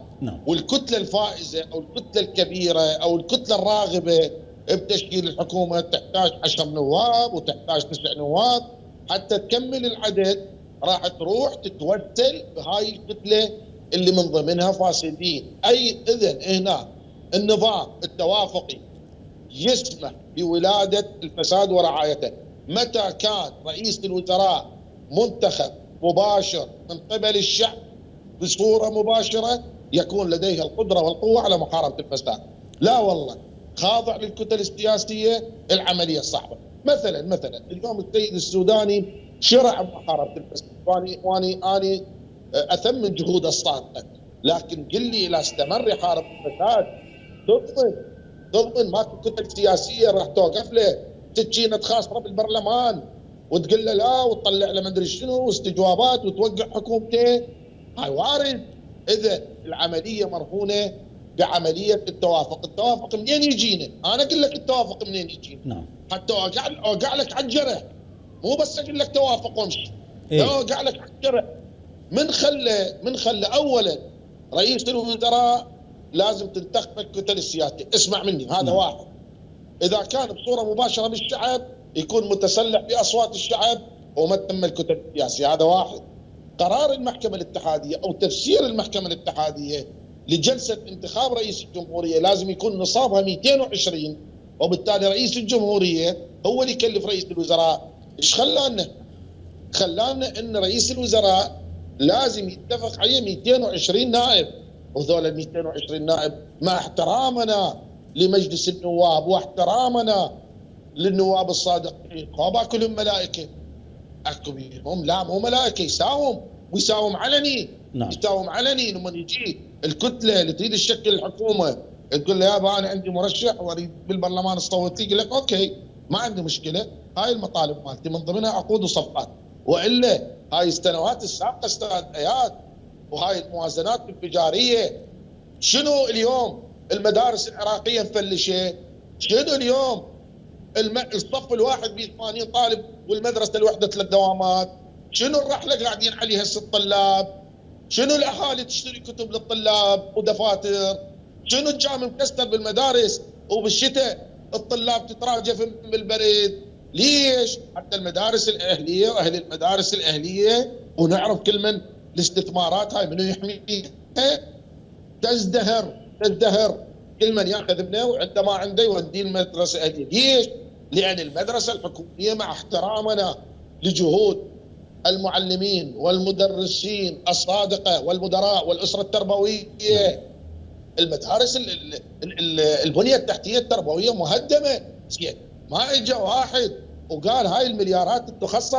والكتلة الفائزة أو الكتلة الكبيرة أو الكتلة الراغبة بتشكيل الحكومة تحتاج 10 نواب وتحتاج 9 نواب حتى تكمل العدد، راح تروح تتوتل بهاي الكتلة اللي من ضمنها فاسدين. أي إذن هنا النظام التوافقي يسمح بولادة الفساد ورعايته. متى كان رئيس الوزراء منتخب مباشر من قبل الشعب بصورة مباشرة يكون لديه القدرة والقوة على محاربة الفساد. لا والله خاضع للكتل السياسية، العملية صعبة. مثلا اليوم السيد السوداني شرع محاربة الفساد، واني أثمن جهوده الصادقة، لكن قل لي إذا استمر يحارب الفساد تضمن ماكو كتل سياسية راح توقف له سكينة خاصة بالبرلمان وتقول له لا وتطلع له ما ادري شنو واستجوابات وتوقع حكومته؟ هاي وارد. اذا العملية مرهونة بعملية التوافق منين يجينا؟ انا اقول لك التوافق منين يجينا؟ نعم. حتى اوقع لك على الجرح، مو بس اقول لك توافق وامشي. اوقع لك على الجرح. من خلى اولا رئيس الوزراء لازم تنتخب الكتل السياسية. اسمع مني هذا واحد. إذا كان بصورة مباشرة بالشعب يكون متسلح بأصوات الشعب وما تم الكتل السياسية، هذا واحد. قرار المحكمة الاتحادية أو تفسير المحكمة الاتحادية لجلسة انتخاب رئيس الجمهورية لازم يكون نصابها 220، وبالتالي رئيس الجمهورية هو اللي يكلف رئيس الوزراء. ايش خلانا ان رئيس الوزراء لازم يتفق عليه 220 نائب، وذول ال 220 نائب مع احترامنا لمجلس النواب واحترامنا للنواب الصادقين، ما كلهم ملائكه، اكو بيهم لا مو ملائكه، يساوم علني. نعم. يساوم علني لما يجي الكتله اللي تريد تشكل الحكومه تقول له يابا انا عندي مرشح واريد بالبرلمان اصوت فيه، يقول لك اوكي ما عندي مشكله، هاي المطالب مالتي من ضمنها عقود وصفقات، والا هاي السنوات السابقه استاذ اياد وهاي الموازنات التجاريه. شنو اليوم المدارس العراقيه مفلشه؟ شنو اليوم الصف الواحد ب 80 طالب والمدرسه الوحده 3 دوامات؟ شنو الرحله قاعدين عليها 6 طلاب؟ شنو الاهالي تشتري كتب للطلاب ودفاتر؟ شنو الجام مكسر بالمدارس وبالشتاء الطلاب تتراجف بالبرد؟ ليش؟ حتى المدارس الاهليه واهل المدارس الاهليه ونعرف كل من الاستثمارات هاي منو يحميها؟ تزدهر كل من ياخذ ابنه وعندما عنده يوديه المدرسه الاهليه. ليش؟ لان المدرسه الحكوميه مع احترامنا لجهود المعلمين والمدرسين الصادقه والمدراء والاسره التربويه، المدارس البنيه التحتيه التربويه مهدمه. ما اجى واحد وقال هاي المليارات تخصص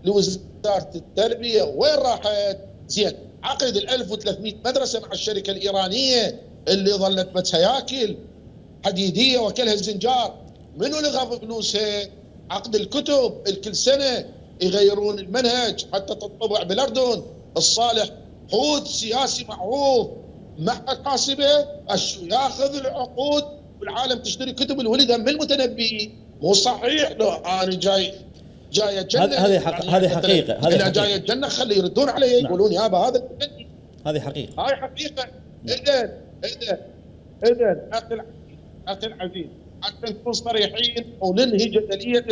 لوزاره التربيه وين راحت؟ زين عقد 1300 مدرسه مع الشركه الايرانيه اللي ظلت بس هياكل حديديه وكلها الزنجار، منو لغى فلوسها؟ عقد الكتب الكل سنه يغيرون المنهج حتى تطبع بالاردن. الصالح حوث سياسي معروف مع حاسبه اشو ياخذ العقود بالعالم تشتري كتب الولد من المتنبي. مو صحيح لو انا جاي اتجنن. هذه حقيقه. هذه جاي اتجنن خلي يردون علي يقولون يابا هذا هذه حقيقه. هاي حقيقه. اذا اخي العزيز حتى نكون صريحين وننهي جدليه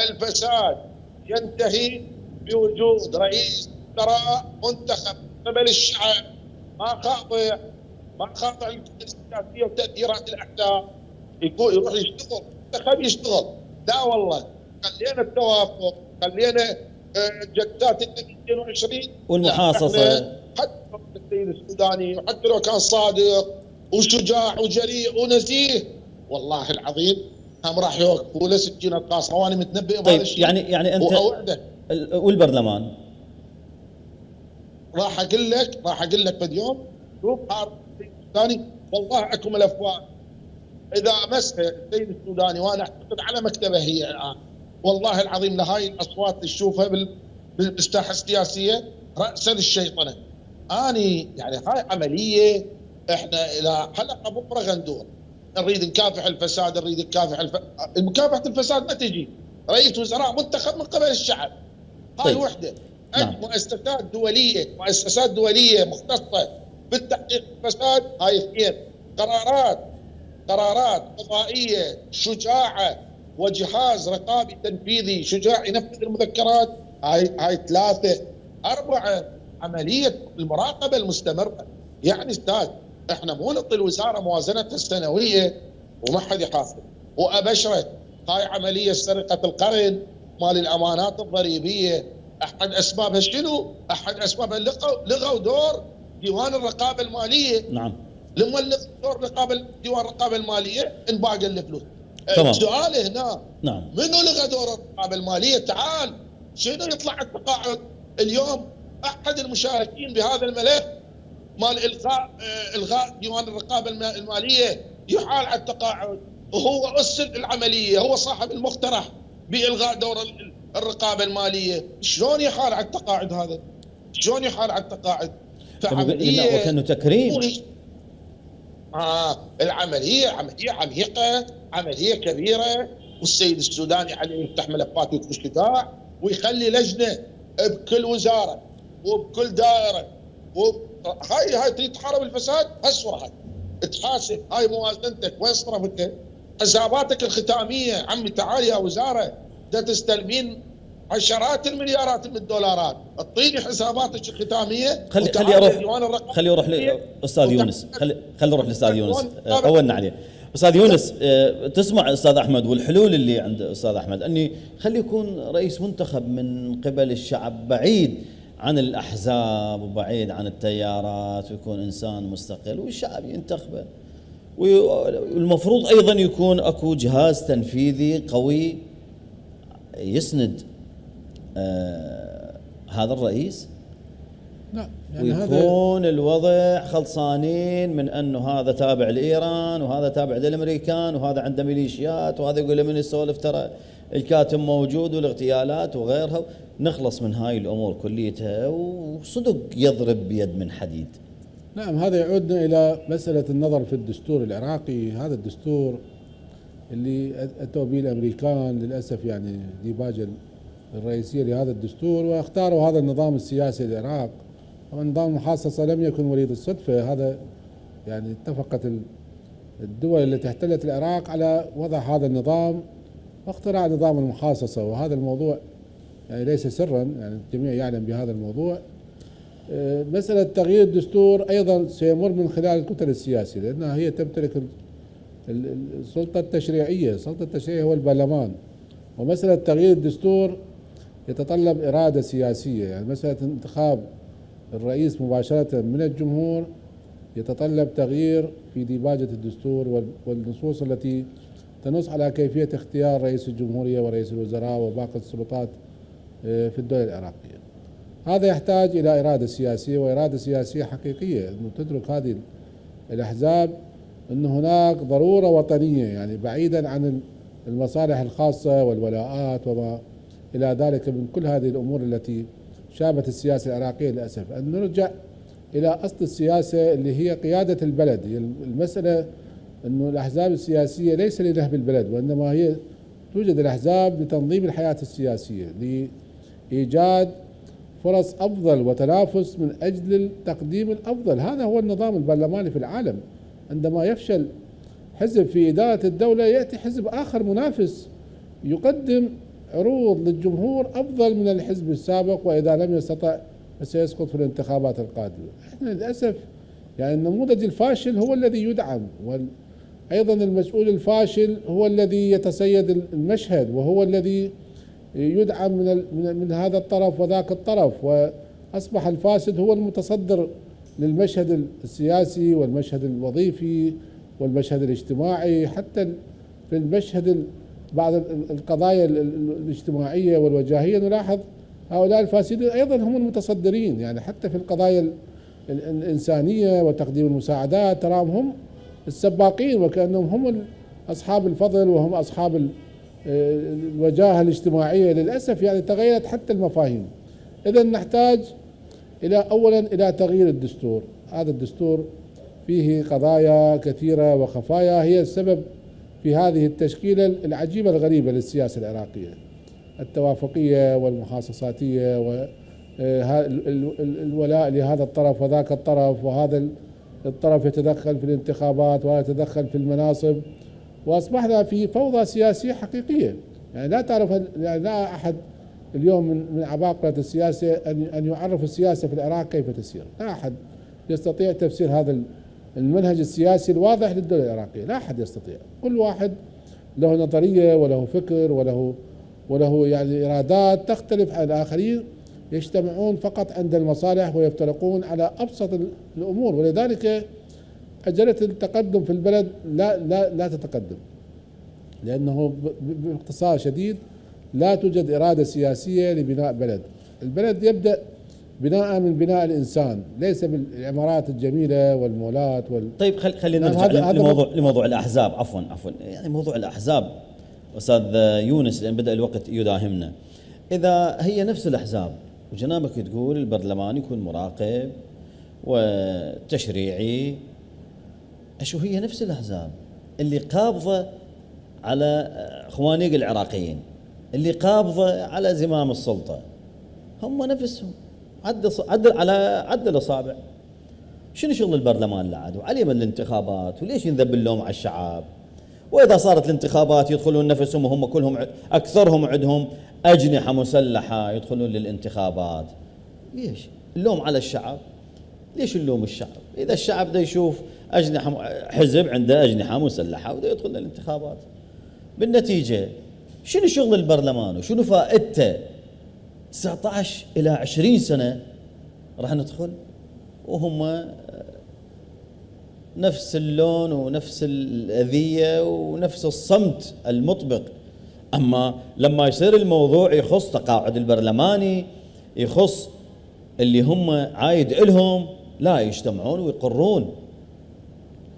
الفساد ينتهي بوجود رئيس وزراء منتخب قبل الشعب ما خاضع السياسيه وتاثيرات الاحداث، يروح يشتغل منتخب يشتغل. لا والله خلينا التوافق، خلينا جلسات 22 والمحاصصه. حتى السيد السوداني وحتى لو كان صادق وشجاع وجريء ونزيه والله العظيم هم راح يوقفوا له سكينه قاصه، وانا متنبئ بهذا الشيء. يعني انت واوعده والبرلمان راح اقول لك في اليوم شوف السوداني والله اكو ملفات اذا مسها السيد السوداني وانا اعتقد على مكتبه هي الان والله العظيم لهاي الاصوات اللي تشوفها بالساحه السياسيه راسا الشيطنه. اني يعني هاي عمليه احنا الى حلقه بكره غندور نريد نكافح الفساد، نريد نكافح مكافحه الفساد ما تجي رئيس وزراء منتخب من قبل الشعب. هاي طيب. وحده. نعم. مؤسسات دوليه مختصه بالتحقيق الفساد هاي 2. قرارات قضائيه شجاعه وجهاز رقابي تنفيذي شجاع ينفذ المذكرات هاي 3. 4 عمليه المراقبه المستمره. يعني استاذ احنا مو نعطي الوزاره موازنتها السنويه وما حد يحاسب وابشرت. هاي عمليه سرقه القرن مال الامانات الضريبيه. احد اسبابها شنو؟ احد اسبابها لغوا دور ديوان الرقابه الماليه. نعم. لما لغوا دور ديوان الرقابه الماليه انباقى الفلوس. تمام. السؤال هنا نعم. منو لغى دور الرقابه الماليه؟ تعال شنو يطلع التقاعد اليوم؟ احد المشاركين بهذا الملف مال الغاء ديوان الرقابه الماليه يحال على التقاعد، وهو اسس العمليه، هو صاحب المقترح بالغاء دور الرقابه الماليه. شلون يحال على التقاعد هذا؟ شلون يحال على التقاعد؟ فعمليه وكانه تكريم. العمليه عمليه عميقه، عمليه كبيره، والسيد السوداني عليه يفتح ملفات ويكون شجاع ويخلي لجنه بكل وزاره وبكل دائره هاي تريد تحارب الفساد هالصوره هاي تحاسب. هاي موازنتك وين صرفتها؟ حساباتك الختاميه. عمي تعال يا وزاره دا تستلمين عشرات المليارات من الدولارات. اعطيني حساباتك الختاميه. خلي اروح لاستاذ يونس. خلي اروح لاستاذ يونس. طولنا عليه. استاذ يونس، تسمع استاذ احمد والحلول اللي عند استاذ احمد اني خلي يكون رئيس منتخب من قبل الشعب، بعيد عن الاحزاب وبعيد عن التيارات، ويكون انسان مستقل والشعب ينتخبه. والمفروض ايضا يكون اكو جهاز تنفيذي قوي يسند هذا الرئيس. لا يعني ويكون الوضع خلصانين من انه هذا تابع لايران وهذا تابع للامريكان وهذا عنده ميليشيات وهذا يقول من يسولف ترى الكاتم موجود والاغتيالات وغيرها. نخلص من هاي الامور كليتها وصدق يضرب بيد من حديد. نعم، هذا يعودنا الى مساله النظر في الدستور العراقي. هذا الدستور اللي اتوا به الامريكان للاسف، يعني ديباجه الرئيسيه لهذا الدستور، واختاروا هذا النظام السياسي للعراق. نظام المحاصصه لم يكن وليد الصدفه، هذا يعني اتفقت الدول التي احتلت العراق على وضع هذا النظام واختراع نظام المحاصصه. وهذا الموضوع يعني ليس سرا، يعني الجميع يعلم بهذا الموضوع. مساله تغيير الدستور ايضا سيمر من خلال الكتل السياسيه، لانها هي تمتلك السلطه التشريعيه. السلطه التشريعيه هو البرلمان، ومساله تغيير الدستور يتطلب اراده سياسيه. يعني مساله انتخاب الرئيس مباشرة من الجمهور يتطلب تغيير في ديباجة الدستور والنصوص التي تنص على كيفية اختيار رئيس الجمهورية ورئيس الوزراء وباقي السلطات في الدولة العراقية. هذا يحتاج إلى إرادة سياسية، وإرادة سياسية حقيقية، أنه تدرك هذه الأحزاب أن هناك ضرورة وطنية، يعني بعيدا عن المصالح الخاصة والولاءات وما إلى ذلك من كل هذه الأمور التي شابت السياسة العراقية للأسف. أن نرجع إلى أصل السياسة اللي هي قيادة البلد. المسألة أنه الأحزاب السياسية ليس لنهب البلد، وإنما هي توجد الأحزاب لتنظيم الحياة السياسية، لإيجاد فرص أفضل وتنافس من أجل تقديم الأفضل. هذا هو النظام البرلماني في العالم. عندما يفشل حزب في إدارة الدولة يأتي حزب آخر منافس يقدم عروض للجمهور أفضل من الحزب السابق، وإذا لم يستطع فسيسقط في الانتخابات القادمة. احنا للأسف يعني النموذج الفاشل هو الذي يدعم، وأيضا المسؤول الفاشل هو الذي يتسيد المشهد، وهو الذي يدعم من هذا الطرف وذاك الطرف، وأصبح الفاسد هو المتصدر للمشهد السياسي والمشهد الوظيفي والمشهد الاجتماعي. حتى في المشهد بعض القضايا الاجتماعية والوجاهية نلاحظ هؤلاء الفاسدين أيضا هم المتصدرين. يعني حتى في القضايا الإنسانية وتقديم المساعدات تراهم هم السباقين، وكأنهم هم أصحاب الفضل وهم أصحاب الوجاهة الاجتماعية. للأسف يعني تغيرت حتى المفاهيم. إذا نحتاج أولا إلى تغيير الدستور. هذا الدستور فيه قضايا كثيرة وخفايا هي السبب في هذه التشكيلة العجيبة الغريبة للسياسة العراقية، التوافقية والمحاصصاتية والولاء لهذا الطرف وذاك الطرف، وهذا الطرف يتدخل في الانتخابات ولا يتدخل في المناصب، وأصبحنا في فوضى سياسية حقيقية. يعني لا تعرف، يعني لا أحد اليوم من عباقرة السياسة أن يعرف السياسة في العراق كيف تسير. لا أحد يستطيع تفسير هذا المنهج السياسي الواضح للدولة العراقية، لا أحد يستطيع. كل واحد له نظرية وله فكر وله يعني إرادات تختلف عن الآخرين، يجتمعون فقط عند المصالح ويفترقون على أبسط الأمور. ولذلك عجلة التقدم في البلد لا تتقدم، لأنه باختصار شديد لا توجد إرادة سياسية لبناء بلد. البلد يبدأ بناء من بناء الإنسان، ليس بالعمارات الجميلة والمولات طيب خلينا نرجع لموضوع الأحزاب. عفوا يعني موضوع الأحزاب أستاذ يونس، لأن بدأ الوقت يداهمنا. إذا هي نفس الأحزاب وجنابك تقول البرلمان يكون مراقب وتشريعي، أشو هي نفس الأحزاب اللي قابضة على خوانيق العراقيين، اللي قابضة على زمام السلطة، هم نفسهم عد الأصابع. شنو شغل البرلمان لعاد وعليه من الانتخابات، وليش ينذب اللوم على الشعب؟ وإذا صارت الانتخابات يدخلون نفسهم وهم كلهم أكثرهم عندهم أجنحة مسلحة يدخلون للانتخابات. ليش؟ اللوم على الشعب. ليش اللوم الشعب؟ إذا الشعب ده يشوف حزب عنده أجنحة مسلحة وده يدخل للانتخابات، بالنتيجة شنو شغل البرلمان وشنو فائدته؟ 19 إلى 20 سنة راح ندخل وهم نفس اللون ونفس الأذية ونفس الصمت المطبق. أما لما يصير الموضوع يخص تقاعد البرلماني، يخص اللي هم عايد إلهم، لا يجتمعون ويقرون.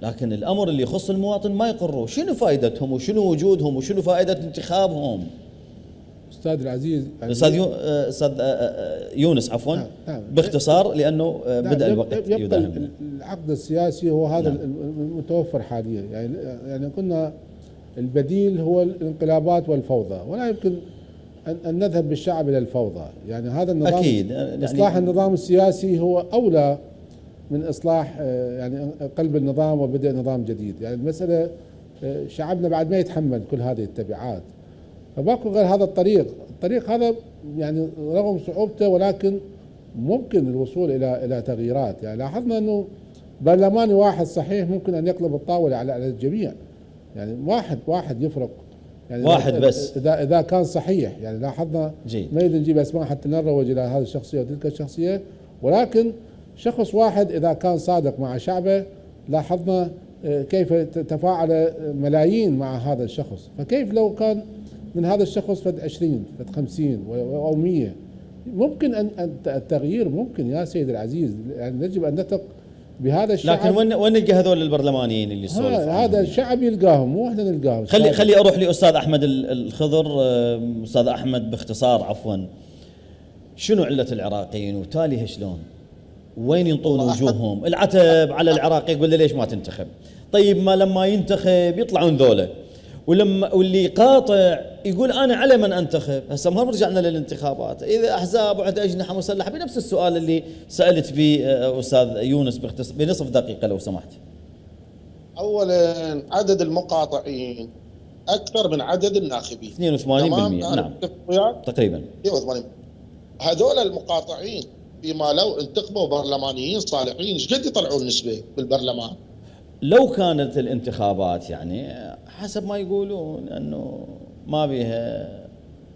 لكن الأمر اللي يخص المواطن ما يقروا. شنو فائدتهم وشنو وجودهم وشنو فائدة انتخابهم؟ أستاذ العزيز أستاذ يونس عفوا. نعم. باختصار لأنه بدأ الوقت يداهمنا. العقد السياسي هو هذا المتوفر حاليا، يعني كنا البديل هو الانقلابات والفوضى، ولا يمكن أن نذهب بالشعب إلى الفوضى. يعني هذا النظام أكيد إصلاح النظام السياسي هو أولى من إصلاح يعني قلب النظام وبدء نظام جديد. يعني المسألة شعبنا بعد ما يتحمل كل هذه التبعات، فباكو غير هذا الطريق هذا يعني رغم صعوبته ولكن ممكن الوصول إلى تغييرات. يعني لاحظنا أنه برلماني واحد صحيح ممكن أن يقلب الطاولة على الجميع. يعني واحد يفرق، يعني واحد بس إذا كان صحيح. يعني لاحظنا ما يريد نجيب أسماء حتى نروج إلى هذه الشخصية وتلك الشخصية، ولكن شخص واحد إذا كان صادق مع شعبه لاحظنا كيف تفاعل ملايين مع هذا الشخص. فكيف لو كان من هذا الشخص فد 20 فد 50 أو 100 ممكن أن التغيير ممكن يا سيد العزيز. يعني يجب أن نثق بهذا الشعب. لكن وين نلقى هذول البرلمانيين اللي يسولف؟ هذا الشعب يلقاهم مو احنا نلقاهم. خلي اروح لاستاذ احمد الخضر. استاذ احمد باختصار عفوا، شنو علة العراقيين وتاليها شلون؟ وين ينطون وجوههم؟ العتب على العراقي يقول له ليش ما تنتخب؟ طيب ما لما ينتخب يطلعون ذولا، واللي يقاطع يقول انا على من انتخب. هسه ما رجعنا للانتخابات، اذا احزاب وعندها اجنحه مسلحه، بنفس السؤال اللي سالت به استاذ يونس بنصف دقيقه لو سمحت. اولا عدد المقاطعين اكثر من عدد الناخبين 82%. نعم تقريبا 82. هذول المقاطعين فيما لو انتخبوا برلمانيين صالحين ايش قد يطلعون نسبه بالبرلمان؟ لو كانت الانتخابات يعني حسب ما يقولون انه ما بيها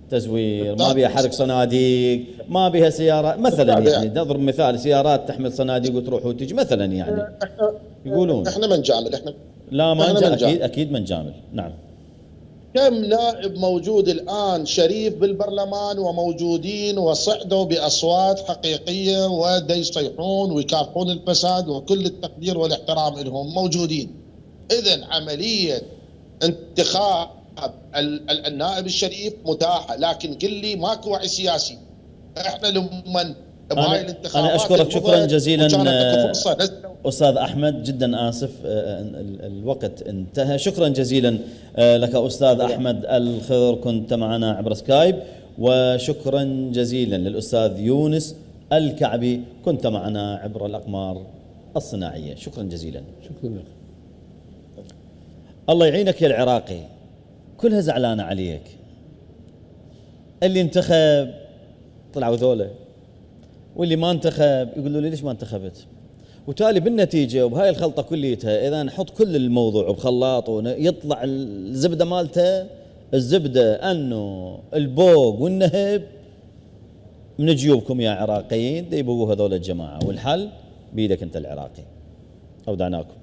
تزوير، ما بيها حرق صناديق، ما بيها سيارات مثلا، يعني نضرب مثال سيارات تحمل صناديق وتروح وتجي مثلا، يعني يقولون احنا ما نجامل. لا ما نجامل، اكيد ما نجامل. نعم. كم نائب موجود الآن شريف بالبرلمان وموجودين وصعدوا بأصوات حقيقية ودا يصيحون ويكافحون الفساد، وكل التقدير والاحترام لهم موجودين. إذن عملية انتخاب النائب الشريف متاحة، لكن قل لي ماكو وعي سياسي. احنا لمن بهاي الانتخابات أنا أشكرك شكرا جزيلا أستاذ أحمد، جدا آسف الوقت انتهى. شكرا جزيلا لك أستاذ أحمد الخضر، كنت معنا عبر سكايب. وشكرا جزيلا للأستاذ يونس الكعبي، كنت معنا عبر الأقمار الصناعية. شكرا جزيلا. شكرا لك. الله يعينك يا العراقي، كلها زعلانة عليك. اللي انتخب طلعوا ذولا، واللي ما انتخب يقولوا لي ليش ما انتخبت. وتالي بالنتيجة وبهاي الخلطة كليتها إذا نحط كل الموضوع بخلاط ويطلع الزبدة مالته، الزبدة أنه البوق والنهب من جيوبكم يا عراقيين يبقوا هذول الجماعة، والحل بيدك أنت العراقي. أودعناكم.